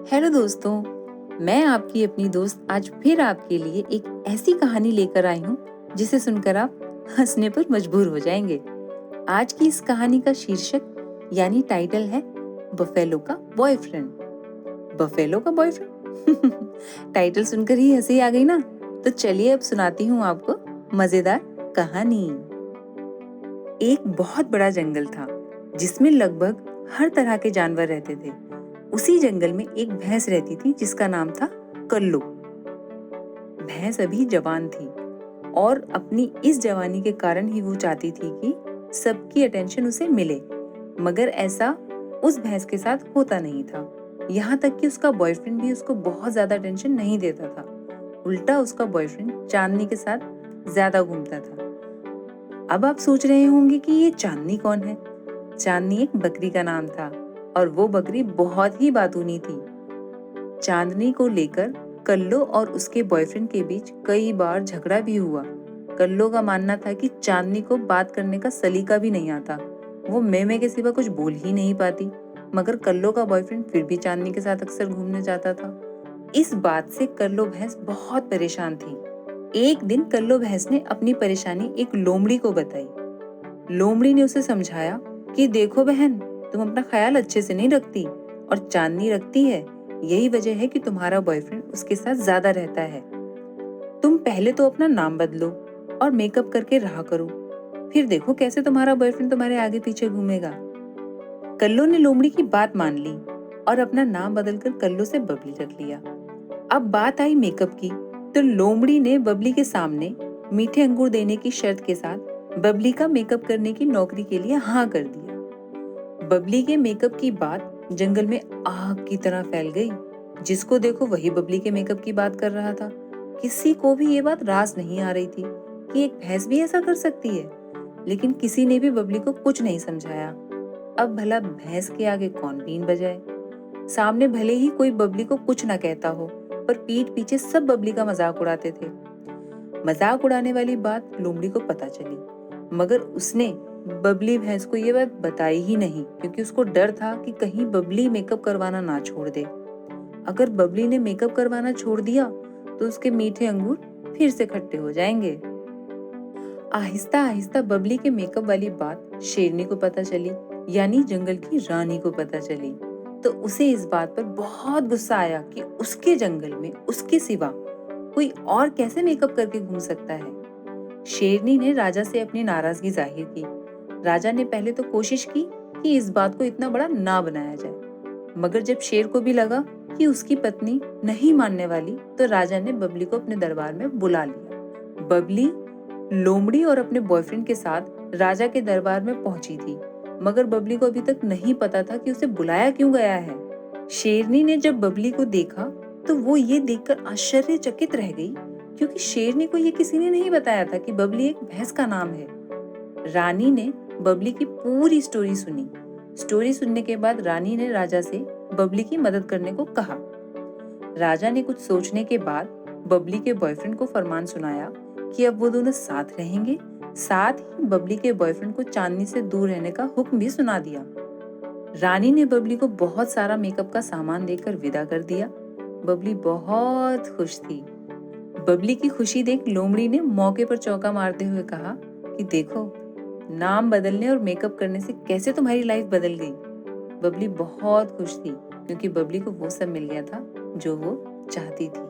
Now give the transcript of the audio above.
Hello दोस्तों, मैं आपकी अपनी दोस्त आज फिर आपके लिए एक ऐसी कहानी लेकर आई हूँ जिसे सुनकर आप हंसने पर मजबूर हो जाएंगे। आज की इस कहानी का शीर्षक यानी टाइटल है बफेलो का बॉयफ्रेंड। बफेलो का बॉयफ्रेंड टाइटल सुनकर ही हंसी आ गई ना? तो चलिए अब सुनाती हूँ आपको मजेदार कहानी। एक बहुत बड़ा जंगल था जिसमें लगभग हर तरह के जानवर रहते थे। उसी जंगल में एक भैंस रहती थी जिसका नाम था कल्लू। भैंस अभी जवान थी और अपनी इस जवानी के कारण ही वो चाहती थी कि सबकी अटेंशन उसे मिले, मगर ऐसा उस भैंस के साथ होता नहीं था। यहाँ तक कि उसका बॉयफ्रेंड भी उसको बहुत ज्यादा अटेंशन नहीं देता था। उल्टा उसका बॉयफ्रेंड चांदनी के साथ ज्यादा घूमता था। अब आप सोच रहे होंगे कि ये चांदनी कौन है? चांदनी एक बकरी का नाम था और वो बकरी बहुत ही बातूनी थी। चांदनी को लेकर कल्लो और उसके बॉयफ्रेंड के बीच कई बार झगड़ा भी हुआ। कल्लो का मानना था कि चांदनी को बात करने का सलीका भी नहीं आता, वो मैं के सिवा कुछ बोल ही नहीं पाती। मगर कल्लो का बॉयफ्रेंड फिर भी चांदनी के साथ अक्सर घूमने जाता था। इस बात से कल्लो भैंस बहुत परेशान थी। एक दिन कल्लो भैंस ने अपनी परेशानी एक लोमड़ी को बताई। लोमड़ी ने उसे समझाया कि देखो बहन, तुम अपना ख्याल अच्छे से नहीं रखती और चांदनी रखती है। यही वजह है कि तुम्हारा बॉयफ्रेंड उसके साथ ज्यादा रहता है। तुम पहले तो अपना नाम बदलो और मेकअप करके रहा करो, फिर देखो कैसे तुम्हारा बॉयफ्रेंड तुम्हारे आगे पीछे घूमेगा। कल्लो ने लोमड़ी की बात मान ली और अपना नाम बदलकर कल्लो से बबली रख लिया। अब बात आई मेकअप की, तो लोमड़ी ने बबली के सामने मीठे अंगूर देने की शर्त के साथ बबली का मेकअप करने की नौकरी के लिए हाँ कर दिया। बबली के मेकअप की बात जंगल में आग की तरह फैल गई। जिसको देखो वही बबली के मेकअप की बात कर रहा था। किसी को भी ये बात रास नहीं आ रही थी कि एक भैंस भी ऐसा कर सकती है, लेकिन किसी ने भी बबली को कुछ नहीं समझाया। अब भला भैंस के आगे कौन बीन बजाए? सामने भले ही कोई बबली को कुछ ना कहता हो, पर पीठ पीछे सब बबली का मजाक उड़ाते थे। मजाक उड़ाने वाली बात लोमड़ी को पता चली, मगर उसने बबली भैंस को ये बात बताई ही नहीं, क्योंकि उसको डर था कि कहीं बबली मेकअप करवाना ना छोड़ दे। अगर बबली ने मेकअप करवाना छोड़ दिया तो उसके मीठे अंगूर फिर से खट्टे हो जाएंगे। आहिस्ता आहिस्ता बबली के मेकअप वाली बात शेरनी को पता चली, यानी जंगल की रानी को पता चली। तो उसे इस बात पर बहुत गुस्सा आया कि उसके जंगल में उसके सिवा कोई और कैसे मेकअप करके घूम सकता है। शेरनी ने राजा से अपनी नाराजगी जाहिर की। राजा ने पहले तो कोशिश की कि इस बात को इतना बड़ा ना बनाया जाए, मगर जब शेर को भी लगा कि उसकी पत्नी नहीं मानने वाली, तो राजा ने बबली को अपने दरबार में बुला लिया। बबली लोमड़ी और अपने बॉयफ्रेंड के साथ राजा के दरबार में पहुंची थी, मगर बबली को अभी तक नहीं पता था कि उसे बुलाया क्यों गया है। शेरनी ने जब बबली को देखा तो वो ये देखकर आश्चर्यचकित रह गई, क्योंकि शेरनी को ये किसी ने नहीं बताया था कि बबली एक भैंस का नाम है। रानी ने बबली की पूरी स्टोरी सुनी। स्टोरी सुनने के बाद रानी ने राजा से बबली की मदद करने को कहा। राजा ने कुछ सोचने के बाद बबली के बॉयफ्रेंड को फरमान सुनाया कि अब वो दोनों साथ रहेंगे। साथ ही बबली के बॉयफ्रेंड को चांदनी से दूर रहने का हुक्म भी सुना दिया। रानी ने बबली को बहुत सारा मेकअप का सामान देकर विदा कर दिया। बबली बहुत खुश थी। बबली की खुशी देख लोमड़ी ने मौके पर चौका मारते हुए कहा कि देखो, नाम बदलने और मेकअप करने से कैसे तुम्हारी लाइफ बदल गई। बबली बहुत खुश थी, क्योंकि बबली को वो सब मिल गया था जो वो चाहती थी।